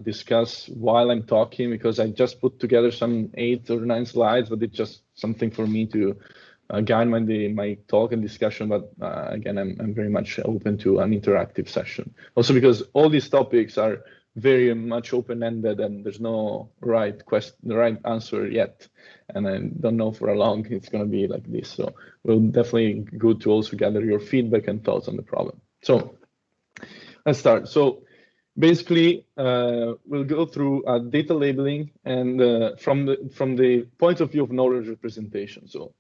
discuss while I'm talking, because I just put together some 8 or 9 slides, but it's just something for me to guide my talk and discussion. But again, I'm very much open to an interactive session. Also because all these topics are very much open-ended and there's no right answer yet. And I don't know for how long it's going to be like this. So we'll definitely good to also gather your feedback and thoughts on the problem. So let's start. So basically, we'll go through data labeling and from the point of view of knowledge representation. So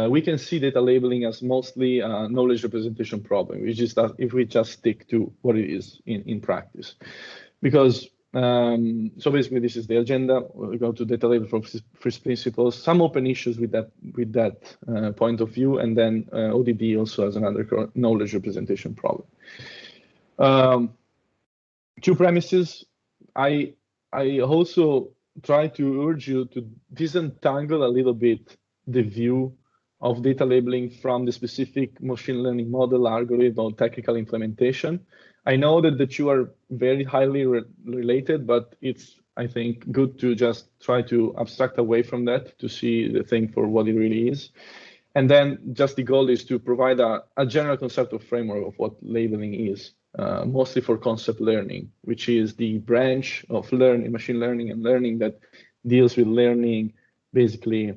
we can see data labeling as mostly a knowledge representation problem, which is that if we just stick to what it is in practice. Because, so basically this is the agenda. We'll go to data labeling from first principles, some open issues with that point of view, and then ODD also as another knowledge representation problem. 2 premises. I also try to urge you to disentangle a little bit the view of data labeling from the specific machine learning model, algorithm, or technical implementation. I know that the 2 are very highly related, but it's, I think, good to just try to abstract away from that to see the thing for what it really is. And then just the goal is to provide a general conceptual framework of what labeling is, mostly for concept learning, which is the branch of learning, machine learning and learning that deals with learning basically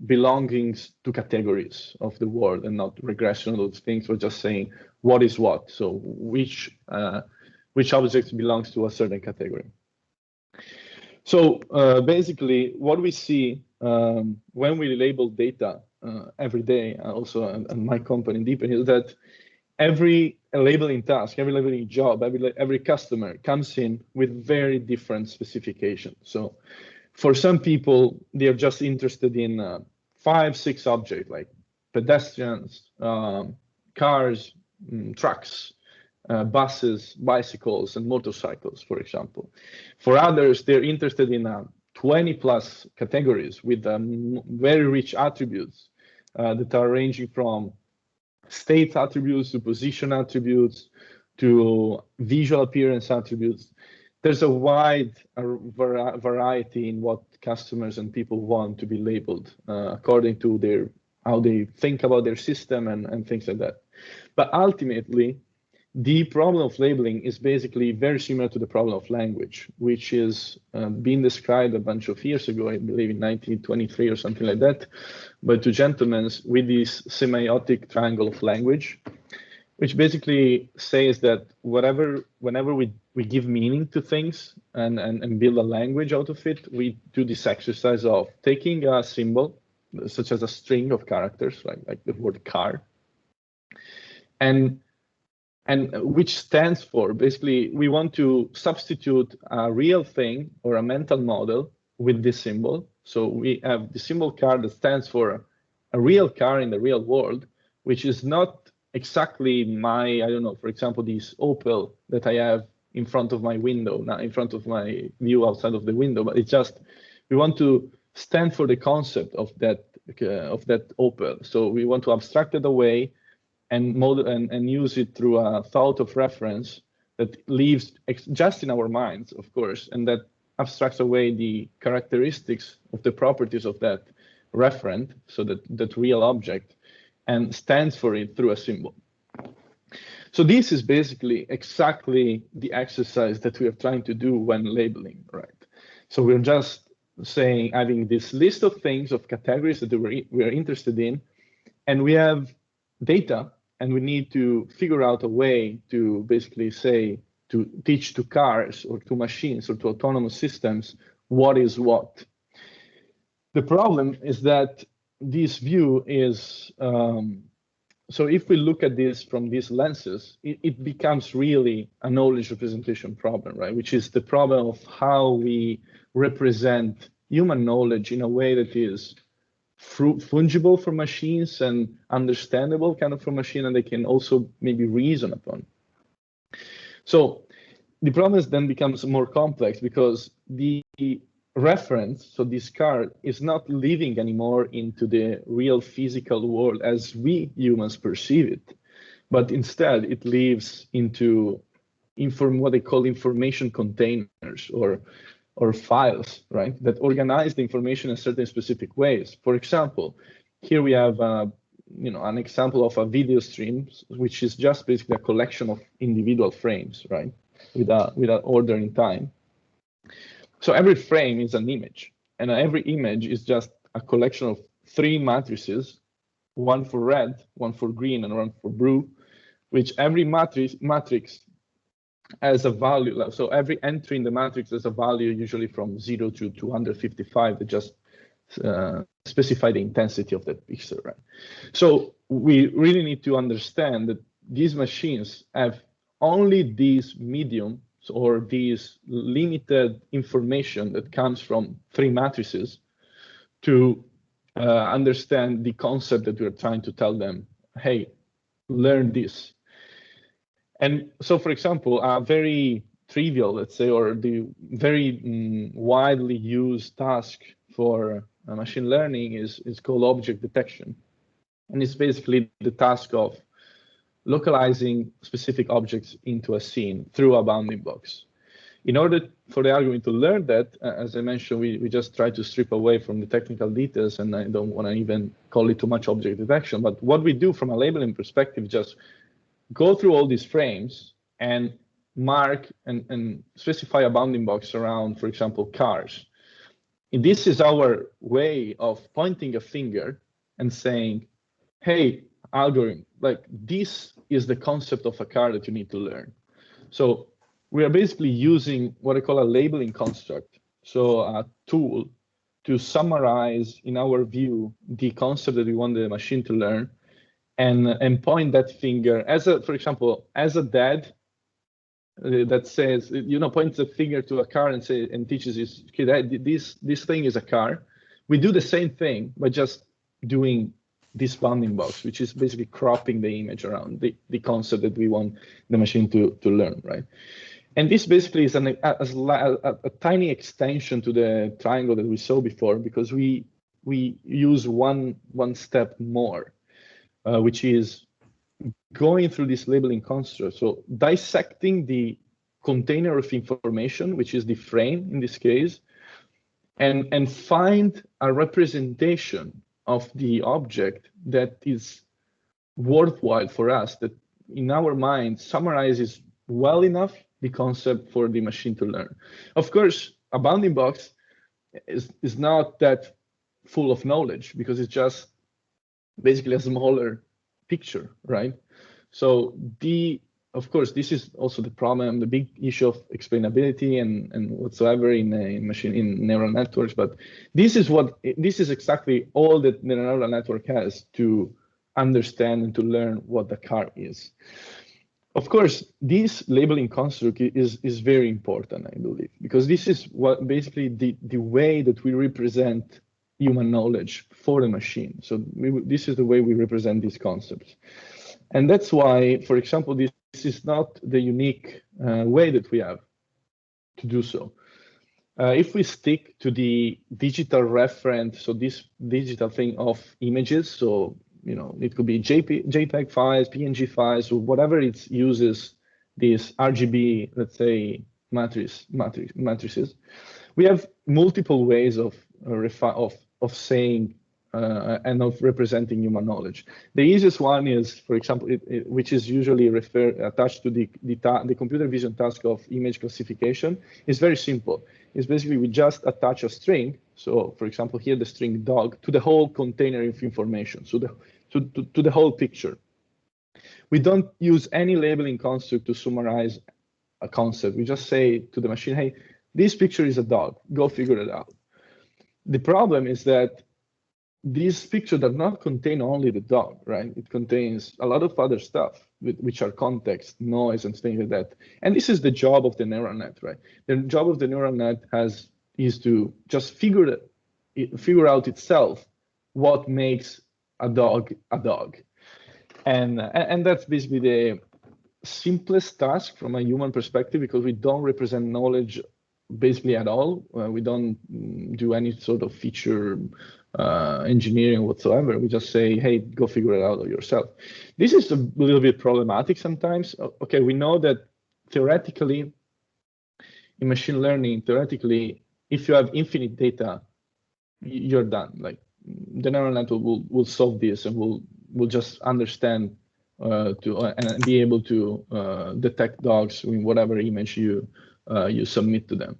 belongings to categories of the world and not regression of those things. We're just saying what is what. So which object belongs to a certain category. So basically what we see when we label data every day, also in my company Deepen, is that every labeling task, every labeling job, every customer comes in with very different specifications. So for some people, they're just interested in 5, 6 objects like pedestrians, cars, trucks, buses, bicycles, and motorcycles, for example. For others, they're interested in 20+ categories with very rich attributes that are ranging from state attributes to position attributes to visual appearance attributes. There's a wide variety in what customers and people want to be labeled according to how they think about their system and things like that. But ultimately, the problem of labeling is basically very similar to the problem of language, which is being described a bunch of years ago, I believe in 1923 or something like that, by 2 gentlemen with this semiotic triangle of language, which basically says that whenever we give meaning to things and build a language out of it, we do this exercise of taking a symbol, such as a string of characters, like the word car, and which stands for, basically, we want to substitute a real thing or a mental model with this symbol. So we have the symbol car that stands for a real car in the real world, which is not exactly I don't know, for example, this Opel that I have in front of my window, not in front of my view outside of the window, but it's just, we want to stand for the concept of that Opel. So we want to abstract it away and model and use it through a thought of reference that lives just in our minds, of course, and that abstracts away the characteristics of the properties of that referent, so that real object, and stands for it through a symbol. So this is basically exactly the exercise that we are trying to do when labeling, right? So we're just saying, having this list of things, of categories that we are interested in, and we have data, and we need to figure out a way to basically say, to teach to cars or to machines or to autonomous systems what is what. The problem is that this view is, so if we look at this from these lenses, it becomes really a knowledge representation problem, right? Which is the problem of how we represent human knowledge in a way that is fungible for machines and understandable kind of for machine, and they can also maybe reason upon. So the problem then becomes more complex because the reference, so this card, is not living anymore into the real physical world as we humans perceive it, but instead it lives into what they call information containers or files, right, that organize the information in certain specific ways. For example, here we have an example of a video stream, which is just basically a collection of individual frames, right, without order in time. So every frame is an image, and every image is just a collection of 3 matrices, one for red, one for green, and one for blue, which every matrix has a value. So every entry in the matrix has a value usually from 0 to 255 that just specify the intensity of that pixel, right? So we really need to understand that these machines have only these mediums or these limited information that comes from 3 matrices to understand the concept that we're trying to tell them, hey, learn this. And so, for example, a very trivial, let's say, or the very widely used task for machine learning is called object detection. And it's basically the task of localizing specific objects into a scene through a bounding box. In order for the algorithm to learn that, as I mentioned, we just try to strip away from the technical details, and I don't want to even call it too much object detection. But what we do from a labeling perspective, just go through all these frames and mark and specify a bounding box around, for example, cars. And this is our way of pointing a finger and saying, hey, algorithm, like this is the concept of a car that you need to learn. So we are basically using what I call a labeling construct. So a tool to summarize, in our view, the concept that we want the machine to learn and point that finger as a, for example, as a dad that says, points the finger to a car and teaches his kid, this thing is a car. We do the same thing by just doing this bounding box, which is basically cropping the image around the concept that we want the machine to learn, right? And this basically is a tiny extension to the triangle that we saw before, because we use one step more, which is going through this labeling construct. So dissecting the container of information, which is the frame in this case, and find a representation of the object that is worthwhile for us, that in our mind summarizes well enough the concept for the machine to learn. Of course, a bounding box is not that full of knowledge, because it's just basically a smaller picture, right? So of course, this is also the problem, the big issue of explainability and whatsoever in neural networks. But this is exactly all that the neural network has to understand and to learn what the car is. Of course, this labeling construct is very important, I believe, because this is what basically the way that we represent human knowledge for the machine. So this is the way we represent these concepts. And that's why, for example, this is not the unique way that we have to do so. If we stick to the digital reference, so this digital thing of images, so it could be JPEG files, PNG files, or whatever it uses, these RGB, let's say, matrices. We have multiple ways of saying and of representing human knowledge. The easiest one is, for example, which is usually attached to the computer vision task of image classification. It's very simple. It's basically we just attach a string. So, for example, here the string dog to the whole container of information, so to the whole picture. We don't use any labeling construct to summarize a concept. We just say to the machine, hey, this picture is a dog. Go figure it out. The problem is that this picture does not contain only the dog, right? It contains a lot of other stuff, which are context, noise, and things like that. And this is the job of the neural net, right? The job of the neural net is to just figure out itself what makes a dog a dog. And that's basically the simplest task from a human perspective, because we don't represent knowledge basically at all. We don't do any sort of feature engineering whatsoever. We just say, hey, go figure it out yourself. This is a little bit problematic sometimes. Okay, we know that theoretically, in machine learning, theoretically, if you have infinite data, you're done. Like the neural network will solve this and will just understand and be able to detect dogs in whatever image you submit to them.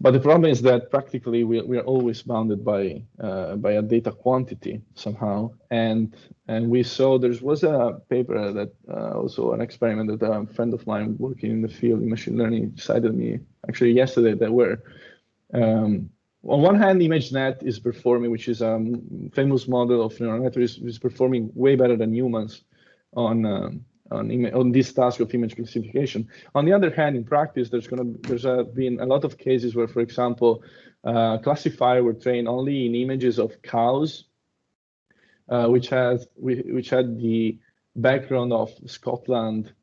But the problem is that practically we are always bounded by a data quantity somehow. And we saw there was a paper that also an experiment that a friend of mine working in the field in machine learning decided me actually yesterday that were on one hand, ImageNet is performing, which is a famous model of neural network, is performing way better than humans on this task of image classification. On the other hand, in practice, there's been a lot of cases where, for example, classifier were trained only in images of cows, which had the background of Scotland,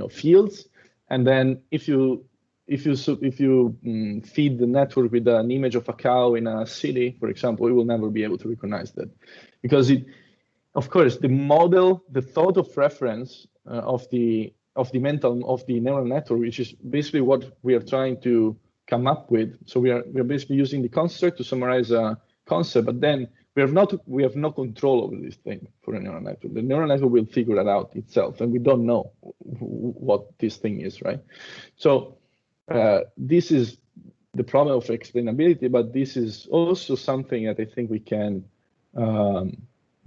fields, and then if you feed the network with an image of a cow in a city, for example, it will never be able to recognize that, because of course, the model, the thought of reference of the neural network, which is basically what we are trying to come up with. So we are basically using the construct to summarize a concept, but then we have no control over this thing for a neural network. The neural network will figure it out itself, and we don't know what this thing is, right? So this is the problem of explainability, but this is also something that I think we can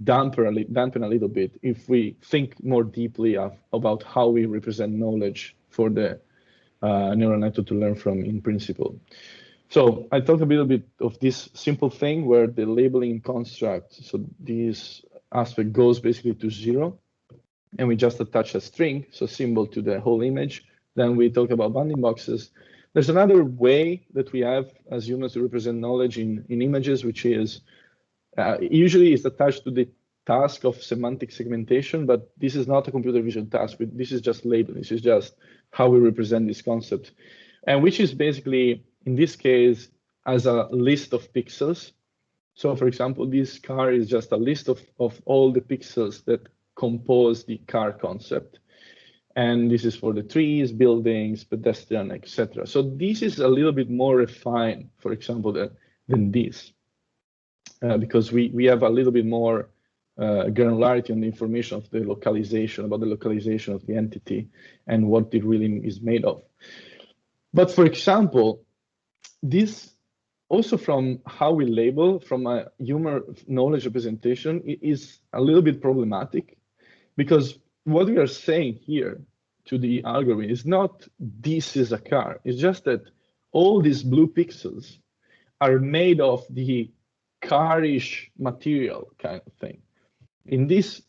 dampen a little bit if we think more deeply about how we represent knowledge for the neural network to learn from in principle. So I talked a little bit of this simple thing where the labeling construct, so this aspect goes basically to 0, and we just attach a string, so symbol to the whole image. Then we talk about bounding boxes. There's another way that we have as humans to represent knowledge in images, which is usually it's attached to the task of semantic segmentation, but this is not a computer vision task. This is just labeling. This is just how we represent this concept, and which is basically, in this case, as a list of pixels. So for example, this car is just a list of all the pixels that compose the car concept. And this is for the trees, buildings, pedestrian, etc. So this is a little bit more refined, for example, than this, because we have a little bit more granularity on the information of the localization, about the localization of the entity and what it really is made of. But for example, this also from how we label, from a human knowledge representation, is a little bit problematic, because what we are saying here to the algorithm is not this is a car. It's just that all these blue pixels are made of the car-ish material kind of thing. In this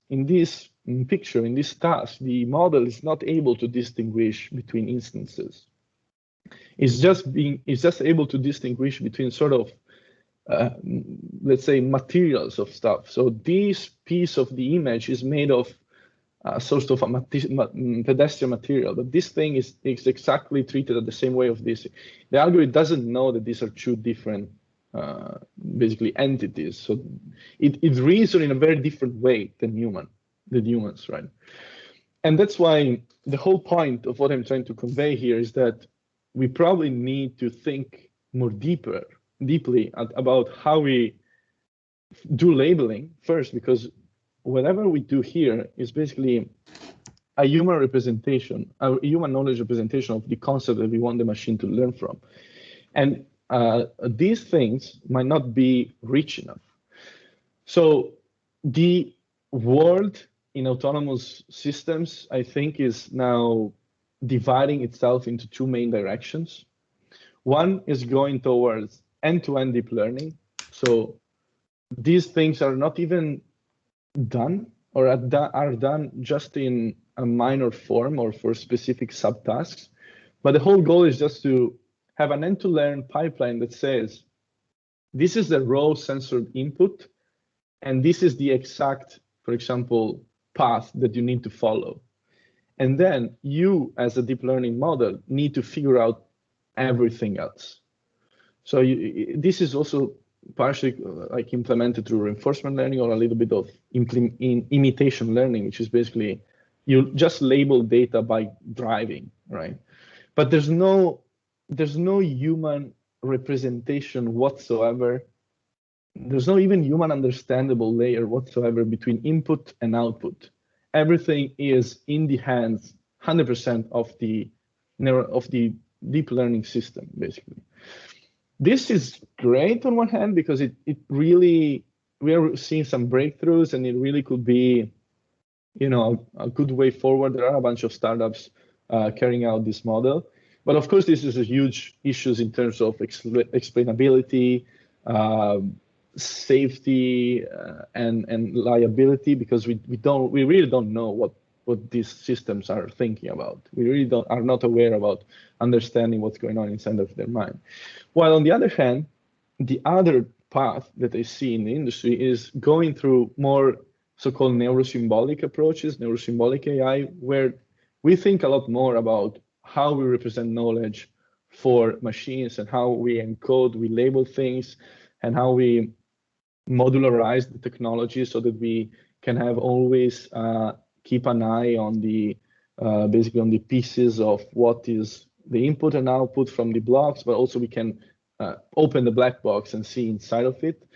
picture, in this task, the model is not able to distinguish between instances. It's just able to distinguish between sort of, let's say, materials of stuff. So this piece of the image is made of sort of a pedestrian material, but this thing is exactly treated the same way of this. The algorithm doesn't know that these are two different basically entities. So it reasons in a very different way than humans, right? And that's why the whole point of what I'm trying to convey here is that we probably need to think more deeply about how we do labeling first, because whatever we do here is basically a human representation, a human knowledge representation of the concept that we want the machine to learn from. And these things might not be rich enough. So the world in autonomous systems, I think, is now dividing itself into two main directions. One is going towards end-to-end deep learning. So these things are not even done, or are done just in a minor form or for specific subtasks. But the whole goal is just to have an end-to-learn pipeline that says, this is the raw sensor input, and this is the exact, for example, path that you need to follow. And then you, as a deep learning model, need to figure out everything else. So this is also partially like implemented through reinforcement learning, or a little bit of imitation learning, which is basically you just label data by driving right? But there's no human representation whatsoever. There's no even human understandable layer whatsoever between input and output. Everything is in the hands 100% of the deep learning system, basically. This is great on one hand because it really, we are seeing some breakthroughs, and it really could be, a good way forward. There are a bunch of startups carrying out this model, but of course this is a huge issues in terms of explainability, safety, and liability, because we really don't know what these systems are thinking about. We really are not aware about understanding what's going on inside of their mind. While on the other hand, the other path that I see in the industry is going through more so-called neurosymbolic approaches, neurosymbolic AI, where we think a lot more about how we represent knowledge for machines and how we encode, we label things, and how we modularize the technology so that we can have always keep an eye on the basically on the pieces of what is the input and output from the blocks, but also we can open the black box and see inside of it.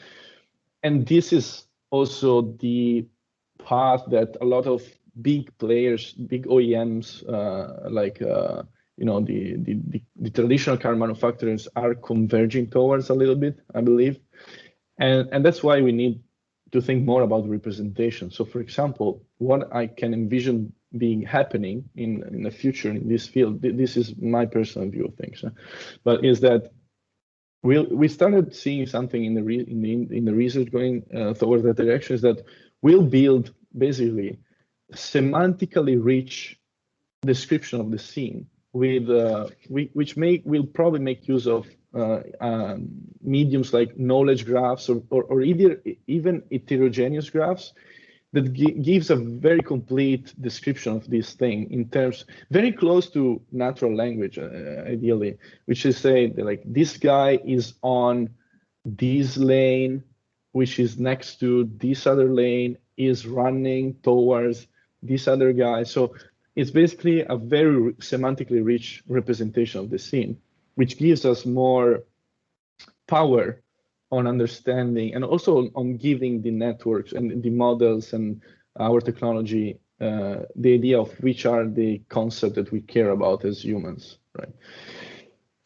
And this is also the path that a lot of big players, big OEMs, like the traditional car manufacturers are converging towards a little bit, I believe. And that's why we need to think more about representation. So for example, what I can envision being happening in the future in this field, this is my personal view of things, but is that we started seeing something in the research going towards that direction, is that we'll build basically semantically rich description of the scene with which will probably make use of mediums like knowledge graphs or even heterogeneous graphs that gives a very complete description of this thing in terms very close to natural language, ideally, which is say that, like, this guy is on this lane, which is next to this other lane, is running towards this other guy. So it's basically a very semantically rich representation of the scene, which gives us more power on understanding and also on giving the networks and the models and our technology the idea of which are the concepts that we care about as humans, right?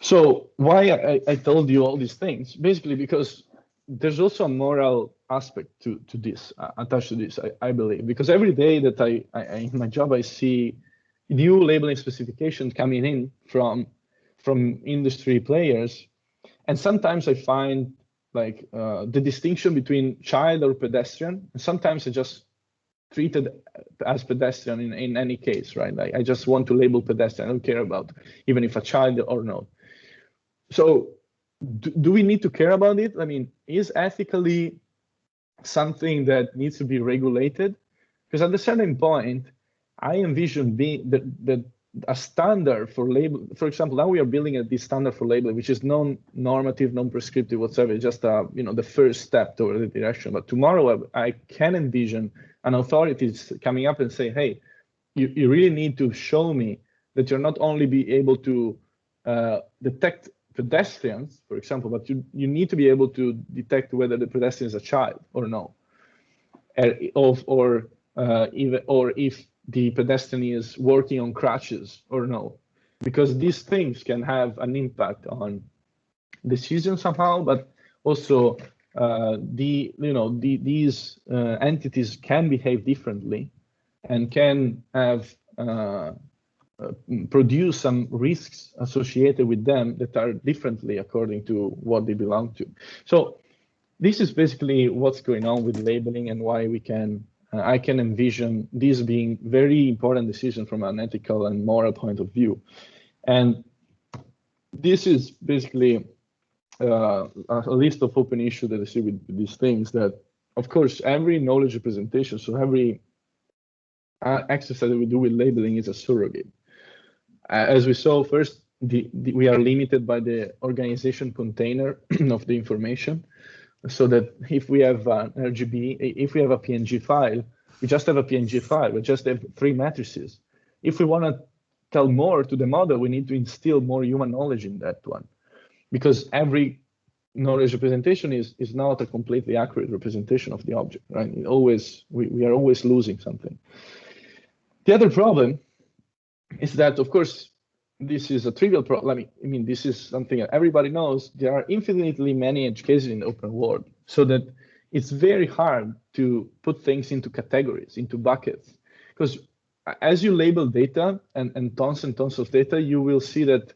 So why I told you all these things, basically because there's also a moral aspect to this, attached to this, I believe, because every day that I in my job, I see new labeling specifications coming in from industry players. And sometimes I find like the distinction between child or pedestrian, and sometimes I just treated as pedestrian in any case, right? Like I just want to label pedestrian. I don't care about even if a child or not. So do we need to care about it? I mean, is ethically something that needs to be regulated? Because at a certain point, I envision being that a standard for label. For example, now we are building this standard for labeling, which is non-normative, non-prescriptive whatsoever, just the first step toward the direction. But tomorrow, I can envision an authority coming up and say, hey, you really need to show me that you're not only be able to detect pedestrians, for example, but you need to be able to detect whether the pedestrian is a child or no, or if the pedestrian is working on crutches or no, because these things can have an impact on decisions somehow, but also these entities can behave differently and can have produce some risks associated with them that are differently according to what they belong to. So this is basically what's going on with labeling and why we can I can envision this being very important decision from an ethical and moral point of view. And this is basically a list of open issues that I see with these things, that of course every knowledge representation, so every exercise that we do with labeling is a surrogate. As we saw first, we are limited by the organization container of the information, so that if we have an RGB, if we have a PNG file, we just have a PNG file, we just have 3 matrices. If we want to tell more to the model, we need to instill more human knowledge in that one, because every knowledge representation is not a completely accurate representation of the object, right? We are always losing something. The other problem is that, of course, this is a trivial problem. I mean, this is something that everybody knows. There are infinitely many edge cases in the open world, so that it's very hard to put things into categories, into buckets, because as you label data and tons of data, you will see that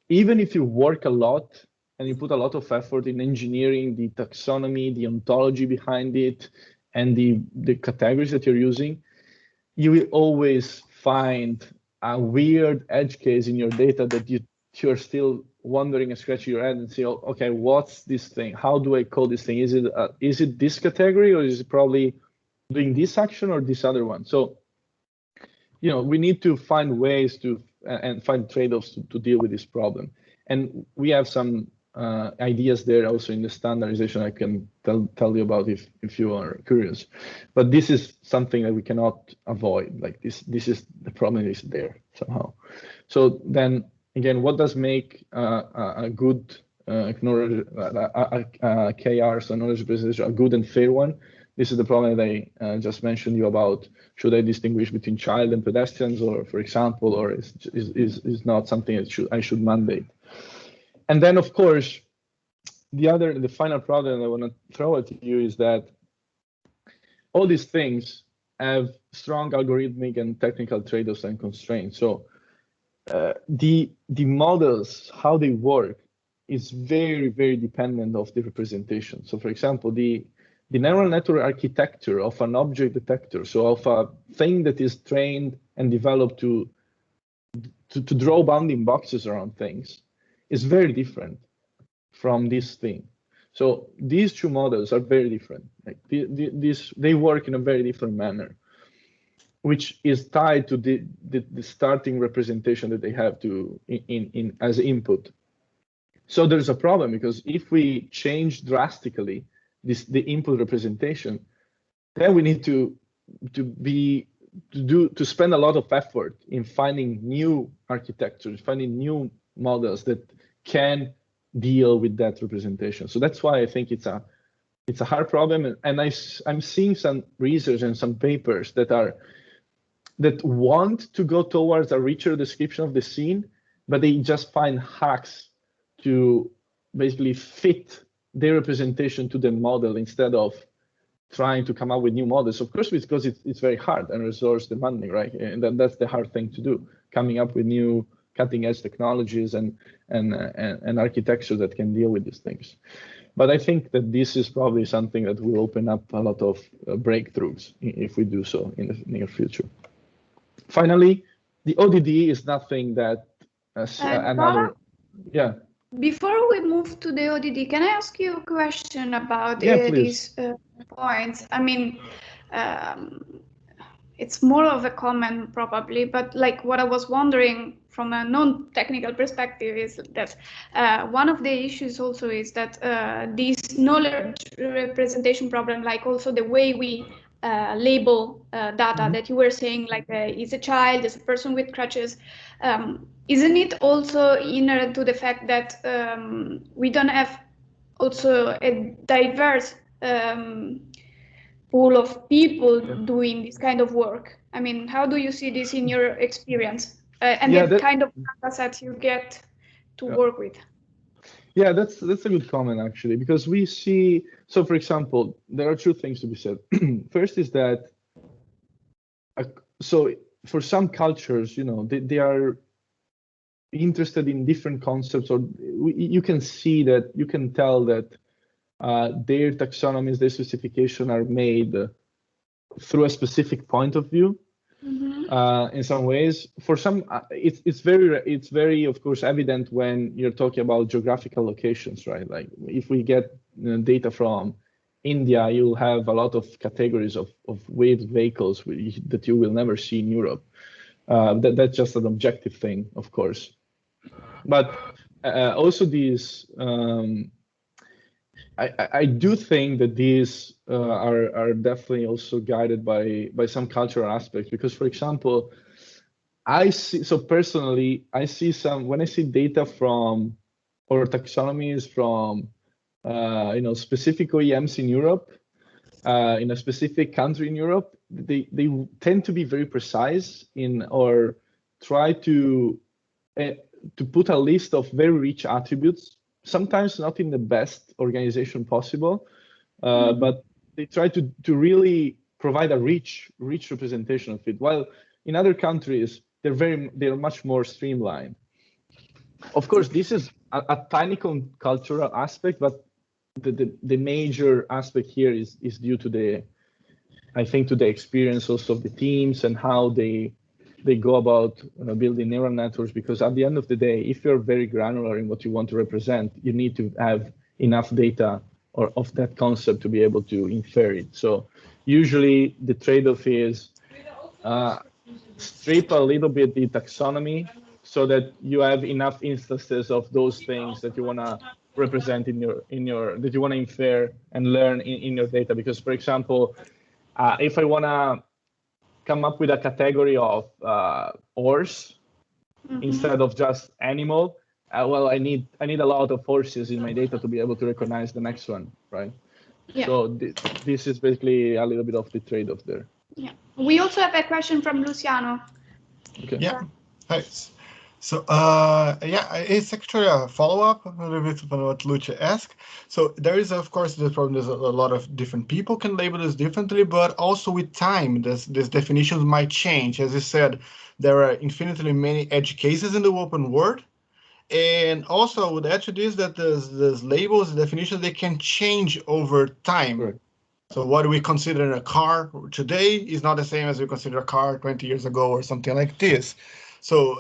even if you work a lot and you put a lot of effort in engineering the taxonomy, the ontology behind it, and the categories that you're using, you will always find a weird edge case in your data that you're still wondering and scratching your head and say, oh, okay, what's this thing? How do I call this thing? Is it this category, or is it probably doing this action or this other one? So, we need to find ways to and find trade-offs to deal with this problem. And we have some ideas there also in the standardization I can tell you about if you are curious. But this is something that we cannot avoid. Like this is the problem is there somehow. So then again, what does make a good KR, so knowledge representation, a good and fair one? This is the problem that I just mentioned you about. Should I distinguish between child and pedestrians, or for example, or is not something that I should mandate? And then, of course, the final problem I want to throw at you is that all these things have strong algorithmic and technical trade-offs and constraints. So the models, how they work, is very, very dependent of the representation. So, for example, the neural network architecture of an object detector, so of a thing that is trained and developed to draw bounding boxes around things, is very different from this thing. So these two models are very different. Like they work in a very different manner, which is tied to the starting representation that they have to in as input. So there's a problem, because if we change drastically the input representation, then we need to spend a lot of effort in finding new architectures, finding new models that can deal with that representation. So that's why I think it's a hard problem, and I'm seeing some research and some papers that want to go towards a richer description of the scene, but they just find hacks to basically fit their representation to the model instead of trying to come up with new models. Of course, because it's very hard and resource demanding, right? And that's the hard thing to do, coming up with new cutting edge technologies and architecture that can deal with these things. But I think that this is probably something that will open up a lot of breakthroughs if we do so in the near future. Finally, the ODD is nothing that another, yeah. Before we move to the ODD, can I ask you a question about these points? I mean, it's more of a comment probably, but like what I was wondering from a non-technical perspective is that one of the issues also is that this knowledge representation problem, like also the way we label data that you were saying, like is a child, is a person with crutches, isn't it also inherent to the fact that we don't have also a diverse pool of people doing this kind of work? I mean, how do you see this in your experience and the kind of data sets you get to work with? Yeah, that's a good comment actually, because we see, so for example, there are two things to be said. First is that, so for some cultures, they are interested in different concepts, or you can tell that their taxonomies, their specification are made through a specific point of view. In some ways, for some, it's very of course evident when you're talking about geographical locations, right? Like if we get data from India, you'll have a lot of categories of weird vehicles that you will never see in Europe. That's just an objective thing, of course. But also these, I do think that these are definitely also guided by some cultural aspects, because, for example, I see, so personally, I see when I see data from, or taxonomies from, specific OEMs in Europe, in a specific country in Europe, they tend to be very precise or try to put a list of very rich attributes, sometimes not in the best organization possible, but they try to really provide a rich representation of it. While in other countries, they're much more streamlined. Of course, this is a tiny cultural aspect, but the major aspect here is due to I think to the experience also of the teams and how they go about building neural networks. Because at the end of the day, if you're very granular in what you want to represent, you need to have enough data or of that concept to be able to infer it. So usually the trade-off is strip a little bit the taxonomy so that you have enough instances of those things that you want to represent that you want to infer and learn in your data. Because, for example, if I want to come up with a category of horse instead of just animal, well, I need a lot of horses in my data to be able to recognize the next one, right? Yeah. So this is basically a little bit of the trade-off there. Yeah. We also have a question from Luciano. Okay. Yeah. Thanks. So it's actually a follow-up a little bit on what Lucia asked. So there is, of course, the problem. There's a lot of different people can label this differently, but also with time, these definitions might change. As I said, there are infinitely many edge cases in the open world. And also I would add to this that these labels, definitions, they can change over time. Right. So what we consider a car today is not the same as we consider a car 20 years ago or something like this. So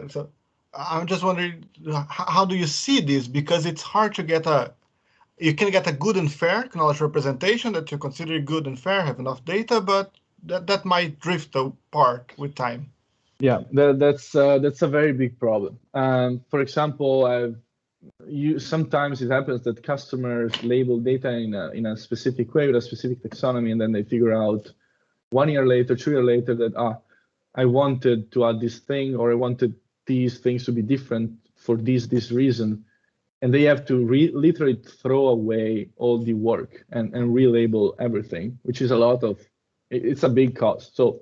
so I'm just wondering, how do you see this? Because it's hard to you can get a good and fair knowledge representation that you consider good and fair, have enough data, but that might drift apart with time. Yeah, that's a very big problem. For example, sometimes it happens that customers label data in a specific way with a specific taxonomy, and then they figure out 1 year later, 2 years later that I wanted to add this thing, or I wanted these things to be different for this reason, and they have to literally throw away all the work and relabel everything, which is it's a big cost. So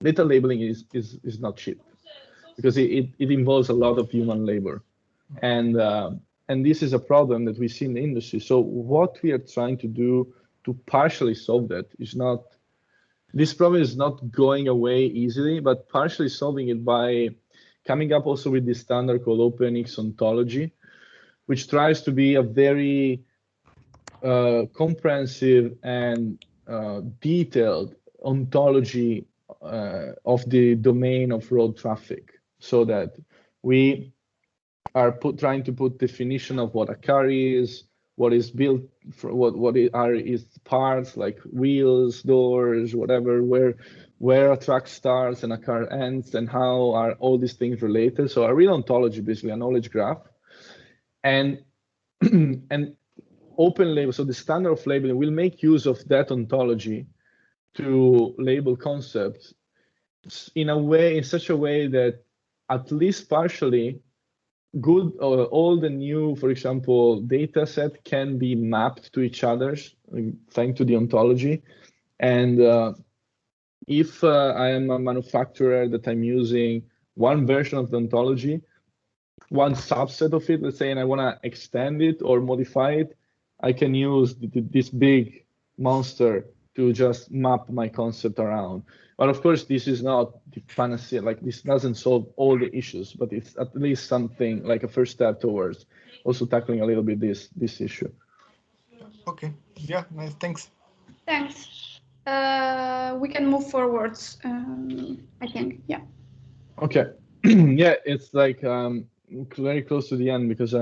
data labeling is not cheap because it involves a lot of human labor. And this is a problem that we see in the industry. So what we are trying to do to partially solve that this problem is not going away easily, but partially solving it by coming up also with this standard called OpenX ontology, which tries to be a very comprehensive and detailed ontology of the domain of road traffic, so that we are trying to put definition of what a car is, what is built, what are its parts like wheels, doors, whatever, where a truck starts and a car ends, and how are all these things related. So a real ontology, basically a knowledge graph, and open label. So the standard of labeling will make use of that ontology to label concepts in such a way that at least partially all the new, for example, data set can be mapped to each other thanks to the ontology. And if I am a manufacturer that I'm using one version of the ontology, one subset of it, let's say, and I want to extend it or modify it, I can use this big monster to just map my concept around. But of course, this is not the panacea. Like, this doesn't solve all the issues, but it's at least something like a first step towards also tackling a little bit this issue. Okay. Yeah. Nice. Thanks. Thanks. We can move forwards. I think. Yeah. Okay. Yeah, it's like very close to the end, because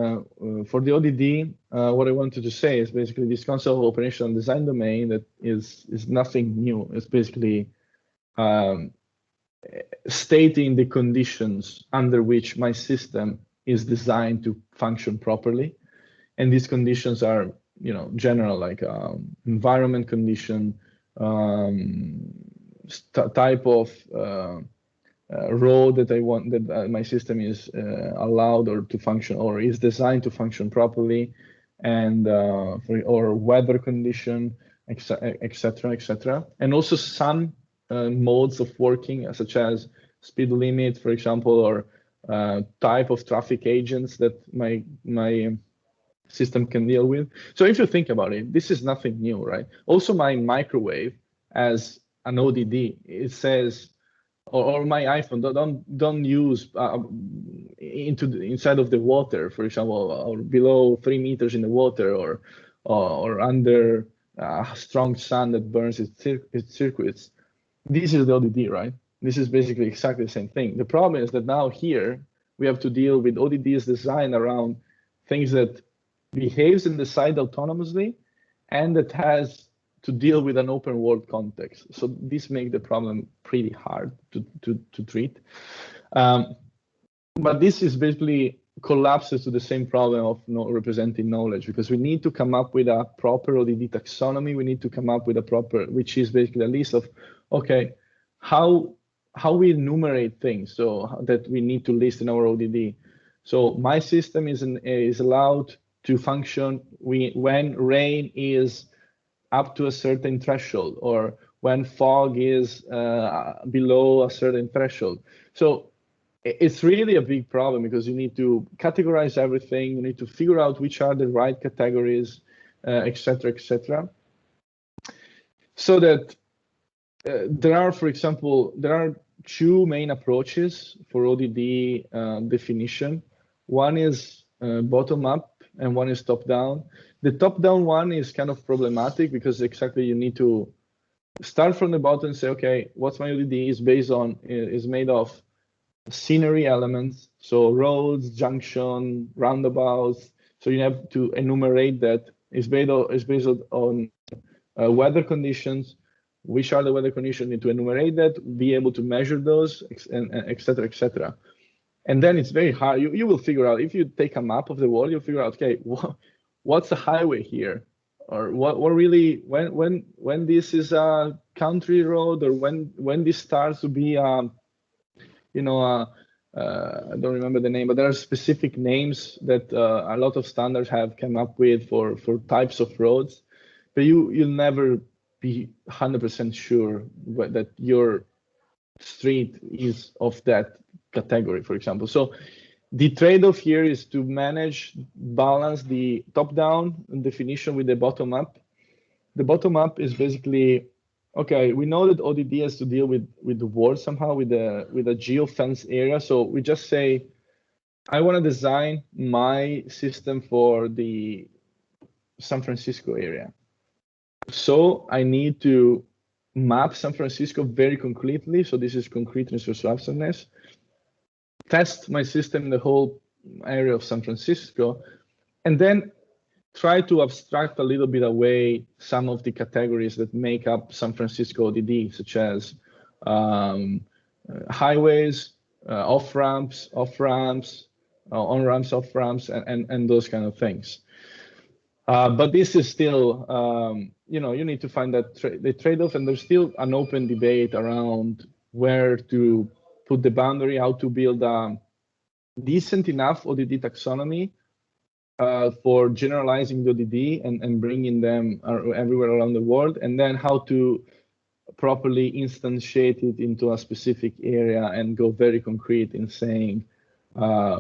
for the ODD, what I wanted to say is basically this concept of operational design domain that is nothing new. It's basically stating the conditions under which my system is designed to function properly, and these conditions are, general, like environment condition, type of road that I want, that my system is allowed or to function or is designed to function properly, and or weather condition, etc., etc. And also some modes of working, such as speed limit, for example, or type of traffic agents that my system can deal with. So if you think about it, this is nothing new, right? Also, my microwave as an ODD, it says, or my iPhone, don't use inside of the water, for example, or below 3 meters in the water, or under strong sun that burns its circuits. This is the ODD, right? This is basically exactly the same thing. The problem is that now here we have to deal with ODDs designed around things that behaves and decide autonomously, and that has to deal with an open world context. So this makes the problem pretty hard to treat. But this is basically collapses to the same problem of representing knowledge, because we need to come up with a proper ODD taxonomy. We need to come up with a proper, which is basically a list of, okay, how we enumerate things, so that we need to list in our ODD. So my system is allowed to function when rain is up to a certain threshold, or when fog is below a certain threshold. So it's really a big problem, because you need to categorize everything. You need to figure out which are the right categories, etc., etc. So that there are, for example, there are two main approaches for ODD definition. One is bottom up, and one is top down. The top down one is kind of problematic, because exactly you need to start from the bottom and say, okay, what's my ODD is made of scenery elements, so roads, junction, roundabouts. So you have to enumerate that. It's based on weather conditions. Which are the weather conditions? You need to enumerate that, be able to measure those, etc., etc. And then it's very hard. You will figure out, if you take a map of the world, you'll figure out, okay, what's a highway here, or what really, when this is a country road, or when this starts to be I don't remember the name, but there are specific names that a lot of standards have come up with for types of roads, but you'll never be 100% sure that your street is of that category, for example. So the trade-off here is to balance the top-down definition with the bottom-up. The bottom-up is basically, okay, we know that ODD has to deal with the world somehow, with a geofence area. So we just say, I want to design my system for the San Francisco area. So I need to map San Francisco very concretely. So this is concreteness versus abstractness. Test my system in the whole area of San Francisco, and then try to abstract a little bit away some of the categories that make up San Francisco ODD, such as highways, off-ramps, on-ramps, off-ramps, and those kind of things. But this is still, you need to find that the trade-off, and there's still an open debate around where to put the boundary, how to build a decent enough ODD taxonomy for generalizing the ODD and bringing them everywhere around the world, and then how to properly instantiate it into a specific area and go very concrete in saying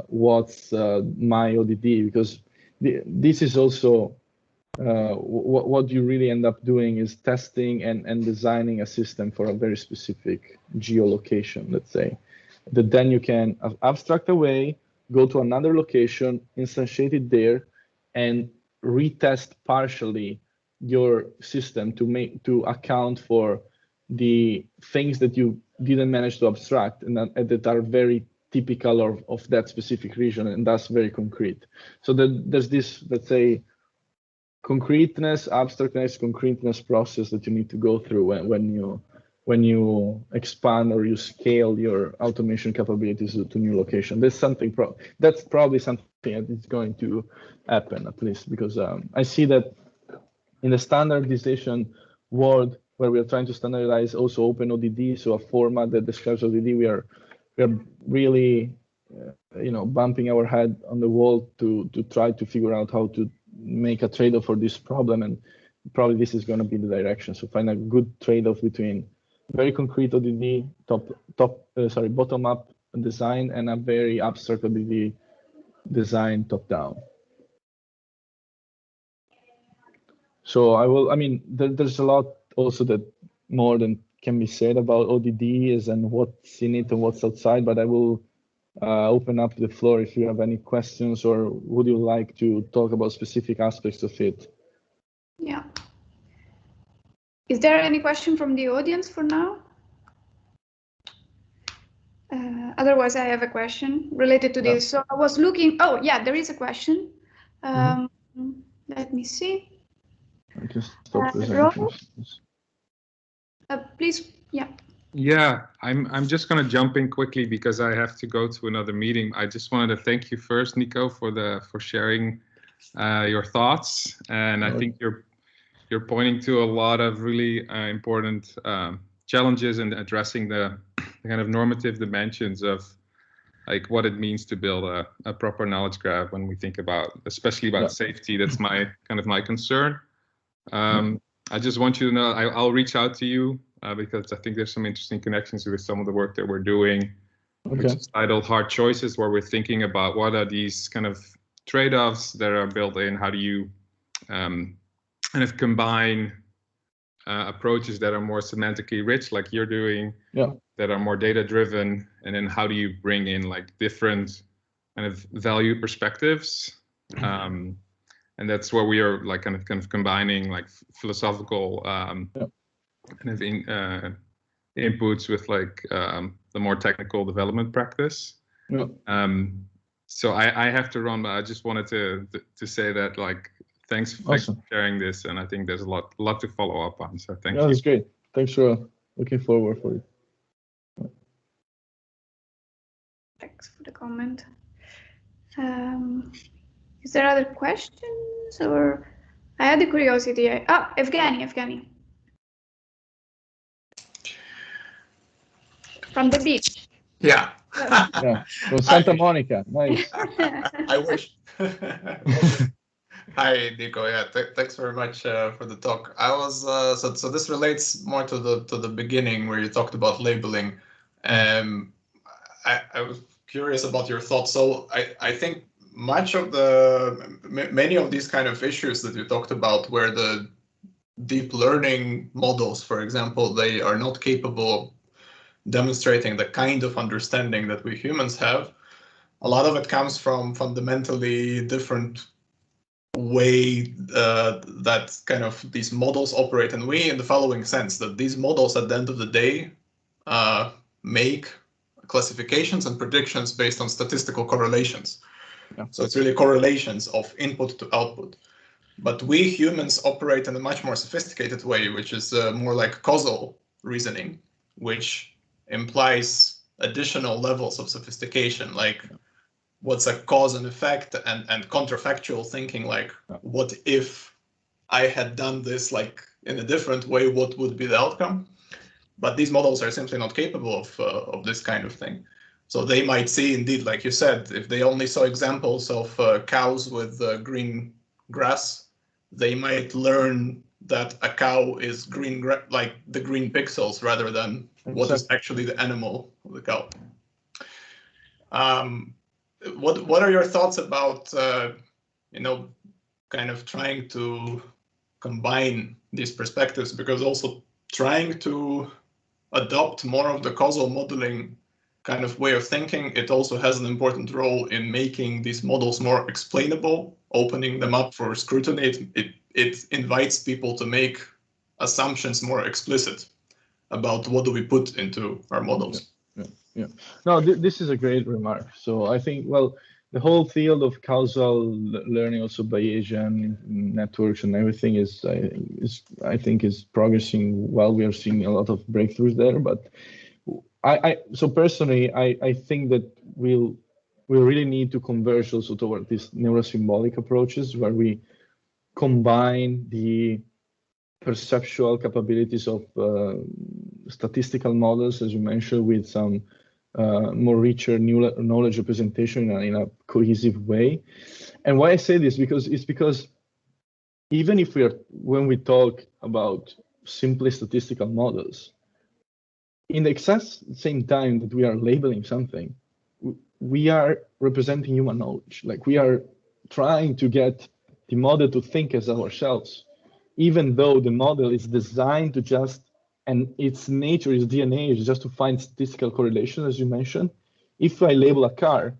what's my ODD, because this is also what you really end up doing is testing and designing a system for a very specific geolocation, let's say, that then you can abstract away, go to another location, instantiate it there, and retest partially your system to account for the things that you didn't manage to abstract and that are very typical of that specific region, and that's very concrete. So there's this, let's say, concreteness, abstractness, concreteness process that you need to go through when you expand or you scale your automation capabilities to new location. That's probably something that is going to happen, at least, because I see that in the standardization world, where we are trying to standardize also open ODD, so a format that describes ODD, we are we're really, bumping our head on the wall to try to figure out how to make a trade-off for this problem, and probably this is going to be the direction. So find a good trade-off between very concrete ODD, bottom-up design, and a very abstract ODD design top-down. So there's a lot also that more than can be said about ODDs and what's in it and what's outside, but I will open up the floor if you have any questions, or would you like to talk about specific aspects of it? Yeah. Is there any question from the audience for now? Otherwise, I have a question related to this. So I was looking. Oh, yeah, there is a question. Let me see. I just stop presenting. Please, yeah. Yeah, I'm just going to jump in quickly because I have to go to another meeting. I just wanted to thank you first, Nico, for sharing your thoughts, and I think you're pointing to a lot of really important challenges in addressing the kind of normative dimensions of like what it means to build a proper knowledge graph when we think about, especially about safety. That's my concern. I just want you to know I'll reach out to you because I think there's some interesting connections with some of the work that we're doing, which is titled Hard Choices, where we're thinking about what are these kind of trade-offs that are built in. How do you kind of combine approaches that are more semantically rich, like you're doing, that are more data-driven, and then how do you bring in like different kind of value perspectives? And that's where we are like kind of combining like philosophical kind of inputs with like the more technical development practice. So I have to run, but I just wanted to say that like thanks for sharing this, and I think there's a lot to follow up on. So thank you. That's great. Thanks for looking forward for it. Thanks for the comment. Is there other questions, or I had the curiosity? Evgeny. From the beach. Yeah. From Santa Monica. Nice. I wish. Hi, Nico. Yeah, thanks very much for the talk. I was so this relates more to the beginning where you talked about labeling. I was curious about your thoughts. So I think many of these kind of issues that you talked about, where the deep learning models, for example, they are not capable of demonstrating the kind of understanding that we humans have. A lot of it comes from fundamentally different way that kind of these models operate, and we in the following sense, that these models at the end of the day make classifications and predictions based on statistical correlations. So it's really correlations of input to output. But we humans operate in a much more sophisticated way, which is more like causal reasoning, which implies additional levels of sophistication, like what's a cause and effect, and counterfactual thinking, like what if I had done this like in a different way, what would be the outcome? But these models are simply not capable of this kind of thing. So they might see, indeed, like you said, if they only saw examples of cows with green grass, they might learn that a cow is green, like the green pixels, rather than what is actually the animal of the cow. What are your thoughts about, kind of trying to combine these perspectives, because also trying to adopt more of the causal modeling kind of way of thinking, it also has an important role in making these models more explainable, opening them up for scrutiny. It invites people to make assumptions more explicit about what do we put into our models. Yeah. No, this is a great remark. So I think, well, the whole field of causal learning, also Bayesian networks and everything, I think is progressing well. We are seeing a lot of breakthroughs there. But so personally, I think that we really need to converge also toward these neurosymbolic approaches, where we combine the perceptual capabilities of statistical models, as you mentioned, with some more richer knowledge representation in a cohesive way. And why I say this because even if when we talk about simply statistical models, in the exact same time that we are labeling something, we are representing human knowledge. Like we are trying to get the model to think as ourselves, even though the model is designed to just, and its nature, its DNA is just to find statistical correlation, as you mentioned. If I label a car,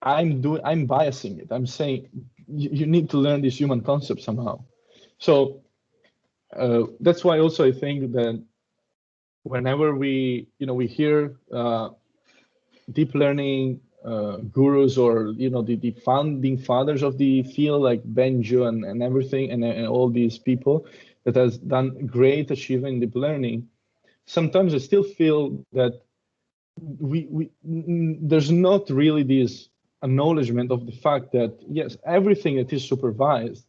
I'm biasing it. I'm saying you need to learn this human concept somehow. So that's why also I think that whenever we hear deep learning gurus or the founding fathers of the field like Benjo and everything and all these people that has done great achievement in deep learning, sometimes I still feel that there's not really this acknowledgement of the fact that yes, everything that is supervised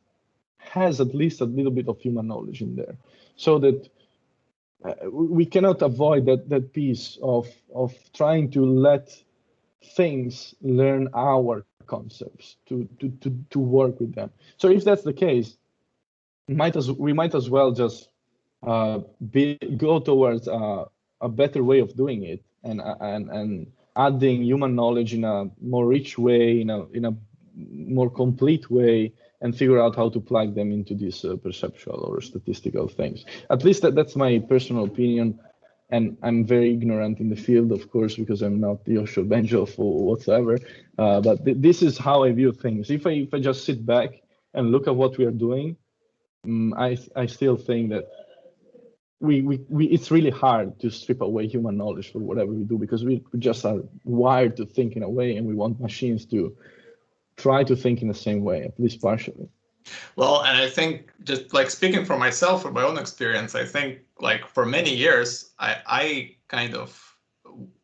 has at least a little bit of human knowledge in there, so that we cannot avoid that piece of trying to let things learn our concepts to work with them. So if that's the case, we might as well just go towards a better way of doing it and adding human knowledge in a more rich way, in a more complete way, and figure out how to plug them into these perceptual or statistical things. At least that's my personal opinion. And I'm very ignorant in the field, of course, because I'm not Yoshua Benjo or whatsoever. But this is how I view things. If I just sit back and look at what we are doing, I still think that it's really hard to strip away human knowledge for whatever we do, because we just are wired to think in a way, and we want machines to try to think in the same way, at least partially. Well, and I think just like speaking for myself, from my own experience, I think like for many years, I kind of,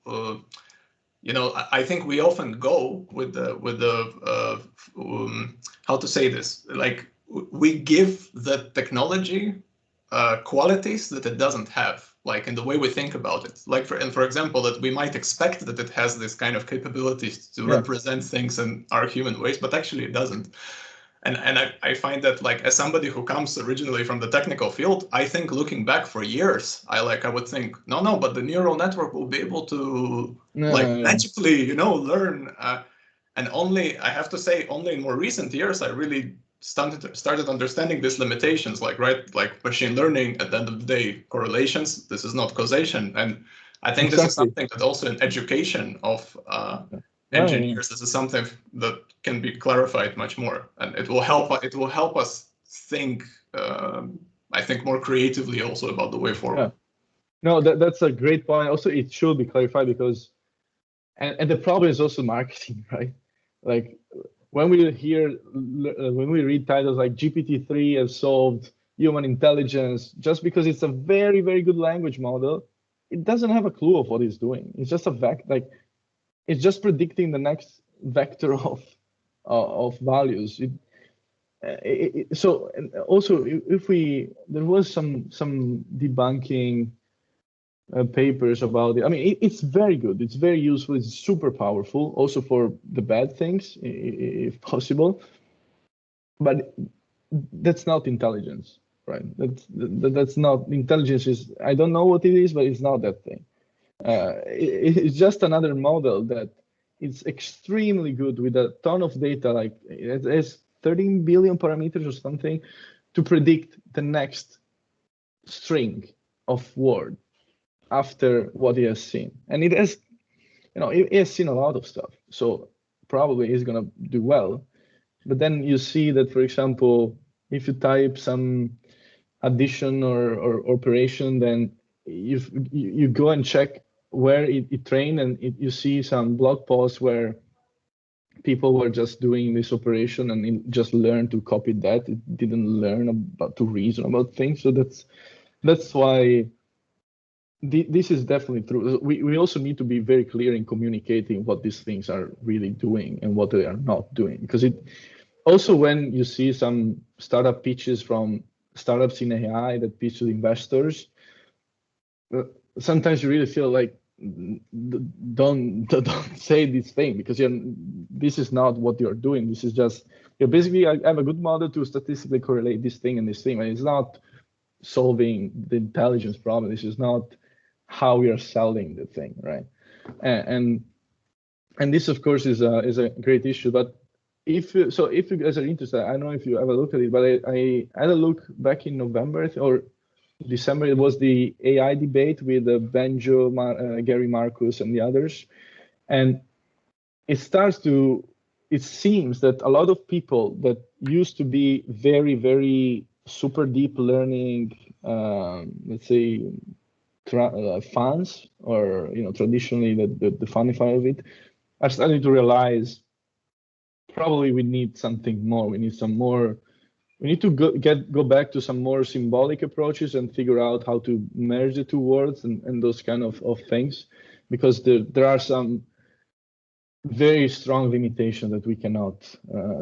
I think we often go with the how to say this, like we give the technology qualities that it doesn't have, like in the way we think about it. Like for example, that we might expect that it has this kind of capabilities to represent things in our human ways, but actually it doesn't. And I find that, like, as somebody who comes originally from the technical field, I think looking back for years, I would think, no, but the neural network will be able to magically, learn. And only, I have to say, only in more recent years, I really started understanding these limitations, like machine learning, at the end of the day, correlations, this is not causation. And I think this is something that also in education of engineers, this is something that can be clarified much more, and it will help us think, I think, more creatively also about the way forward. No, that's a great point. Also, it should be clarified because, and the problem is also marketing, right? Like when we read titles like GPT-3 has solved human intelligence, just because it's a very, very good language model, it doesn't have a clue of what it's doing. It's just it's just predicting the next vector of values. So also, if there was some debunking papers about it. I mean, it's very good. It's very useful. It's super powerful, also for the bad things, if possible. But that's not intelligence, right? That's not intelligence. I don't know what it is, but it's not that thing. It's just another model that is extremely good with a ton of data, like it has 13 billion parameters or something, to predict the next string of word after what it has seen. And it has, it has seen a lot of stuff, so probably it's gonna do well. But then you see that, for example, if you type some addition or operation, then you go and check where it trained, and you see some blog posts where people were just doing this operation and it just learned to copy that. It didn't learn to reason about things. So that's why this is definitely true. We also need to be very clear in communicating what these things are really doing and what they are not doing, because it also, when you see some startup pitches from startups in AI that pitch to investors, sometimes you really feel like don't say this thing, because this is not what you're doing. This is just, basically, I have a good model to statistically correlate this thing and this thing, and it's not solving the intelligence problem. This is not how we are selling the thing, right? And this, of course, is a great issue. But if you guys are interested, I don't know if you have a look at it, but I had a look back in November or December. It was the AI debate with Benjo, Gary Marcus, and the others, and it seems that a lot of people that used to be very, very super deep learning, let's say, fans, or traditionally the funnifier of it, are starting to realize probably we need something more. We need some more. We need to go back to some more symbolic approaches and figure out how to merge the two worlds and those kind of things, because there are some very strong limitations that we cannot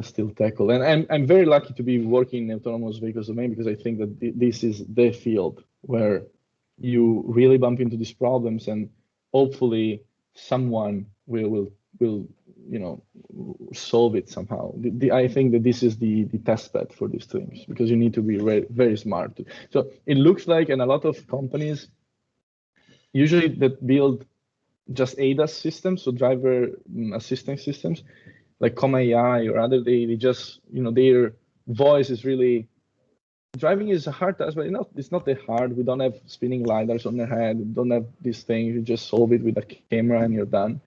still tackle. And I'm very lucky to be working in autonomous vehicles domain, because I think that this is the field where you really bump into these problems, and hopefully someone will solve it somehow. I think that this is the test bed for these things, because you need to be very, very smart. So it looks like, and a lot of companies usually that build just ADAS systems, so driver assistance systems, like Comma AI or other, they just, their voice is really, driving is a hard task, but it's not that hard. We don't have spinning lidars on the head. We don't have these things. You just solve it with a camera and you're done.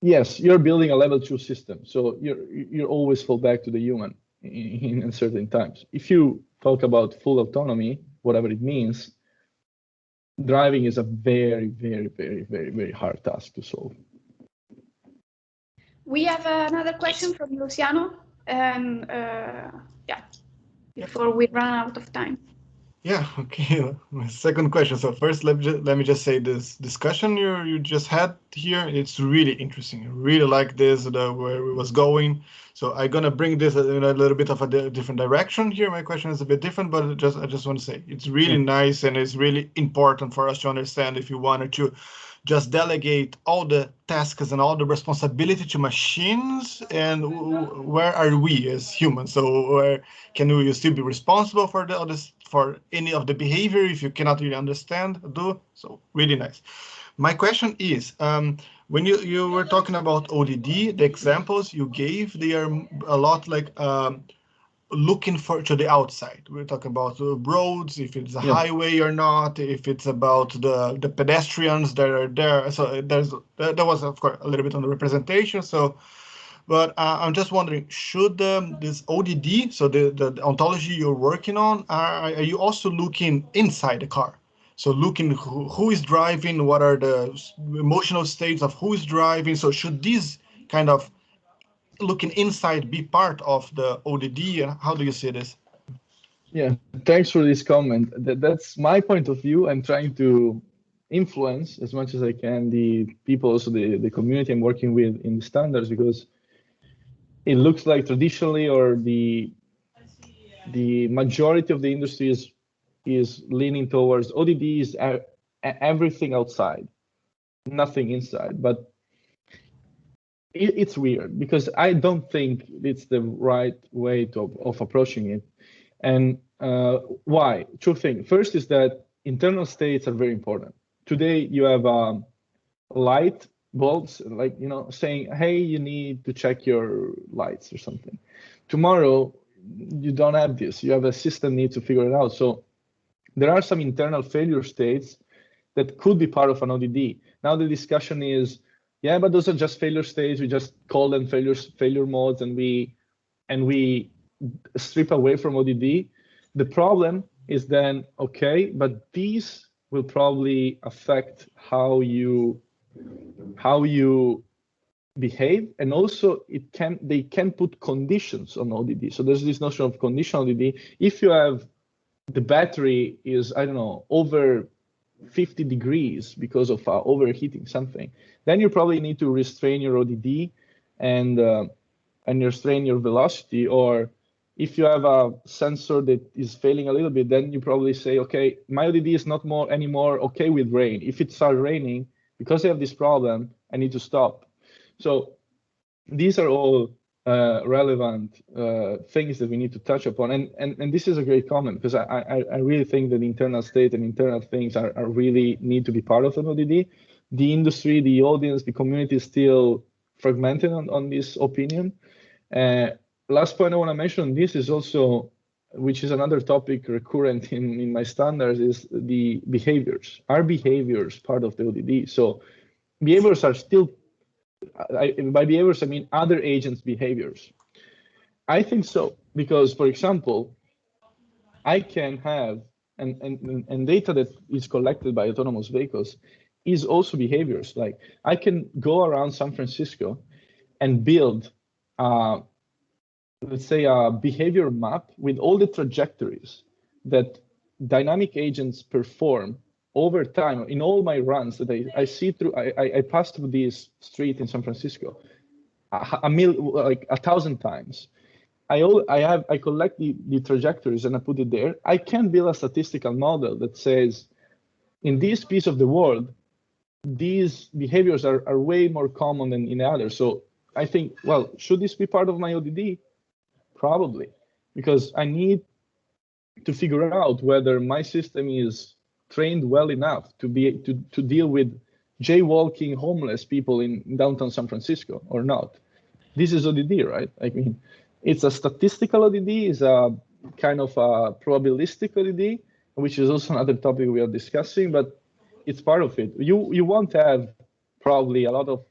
Yes, you're building a level 2 system, so you always fall back to the human in certain times. If you talk about full autonomy, whatever it means, driving is a very, very, very, very, very hard task to solve. We have another question from Luciano, and before we run out of time. Yeah, okay. My second question. So first, let me just say, this discussion you just had here, it's really interesting. I really like this, where it was going. So I'm gonna bring this in a little bit of a different direction here. My question is a bit different, but I just want to say it's really nice, and it's really important for us to understand, if you wanted to just delegate all the tasks and all the responsibility to machines, and where are we as humans? So where can we still be responsible for for any of the behavior if you cannot really understand, So really nice. My question is, when you were talking about ODD, the examples you gave, they are a lot like looking to the outside. We're talking about roads, if it's a highway or not, if it's about the pedestrians that are there. So there was, of course, a little bit on the representation. So, but I'm just wondering, should this ODD, so the ontology you're working on, are you also looking inside the car? So looking who is driving, what are the emotional states of who is driving? So should these kind of looking inside be part of the ODD, and how do you see this? Yeah, thanks for this comment. That's my point of view. I'm trying to influence as much as I can the people, also the community I'm working with in the standards, because it looks like traditionally, or the majority of the industry is leaning towards ODD is everything outside, nothing inside. But it's weird, because I don't think it's the right way of approaching it. And why? Two things. First is that internal states are very important. Today you have light bulbs, like, saying, hey, you need to check your lights or something. Tomorrow you don't have this. You have a system need to figure it out. So there are some internal failure states that could be part of an ODD. Now the discussion is, yeah, but those are just failure states. We just call them failure modes, and we strip away from ODD. The problem is then, okay, but these will probably affect how you behave, and also they can put conditions on ODD. So there's this notion of conditional ODD. If you have the battery is, I don't know, over 50 degrees because of overheating something, then you probably need to restrain your ODD and restrain your velocity, or if you have a sensor that is failing a little bit, then you probably say, okay, my ODD is not anymore okay with rain. If it starts raining, because I have this problem, I need to stop. So these are all relevant things that we need to touch upon. And this is a great comment, because I really think that internal state and internal things are really need to be part of an ODD. The industry, the audience, the community is still fragmented on this opinion. Last point I want to mention, this is also, which is another topic recurrent in my standards, is the behaviors. Are behaviors part of the ODD? So behaviors are still, by behaviors, I mean other agents' behaviors. I think so, because, for example, I can have, and data that is collected by autonomous vehicles is also behaviors. Like, I can go around San Francisco and build let's say a behavior map with all the trajectories that dynamic agents perform over time in all my runs that I see through. I pass through this street in San Francisco like 1,000 times. I collect the trajectories and I put it there. I can build a statistical model that says, in this piece of the world, these behaviors are way more common than in others. So I think, well, should this be part of my ODD? Probably, because I need to figure out whether my system is trained well enough to deal with jaywalking homeless people in downtown San Francisco or not. This is ODD, right? I mean, it's a statistical ODD, it's a kind of a probabilistic ODD, which is also another topic we are discussing, but it's part of it. You won't have probably a lot of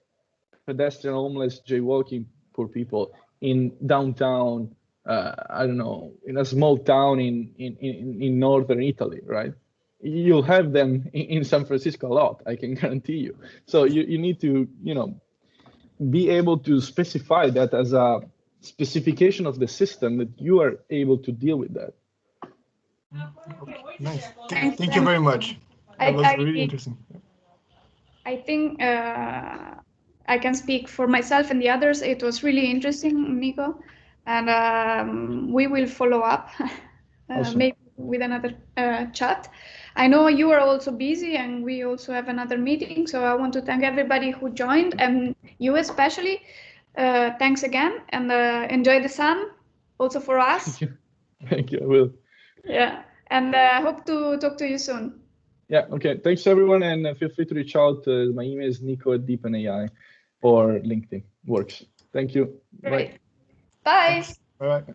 pedestrian, homeless, jaywalking poor people in downtown, I don't know, in a small town in northern Italy, right? You'll have them in San Francisco a lot, I can guarantee you. So you need to, be able to specify that as a specification of the system that you are able to deal with that. Okay, nice. Thank you very much. That was really interesting. I think I can speak for myself and the others. It was really interesting, Nico, and we will follow up Awesome. maybe with another chat. I know you are also busy and we also have another meeting, so I want to thank everybody who joined, and you especially. Thanks again, and enjoy the sun also for us. Thank you, I will. Yeah, and I hope to talk to you soon. Yeah, okay. Thanks, everyone, and feel free to reach out. My email is nico@Deepen AI or LinkedIn. Works. Thank you. Great. Bye. Bye. Bye-bye.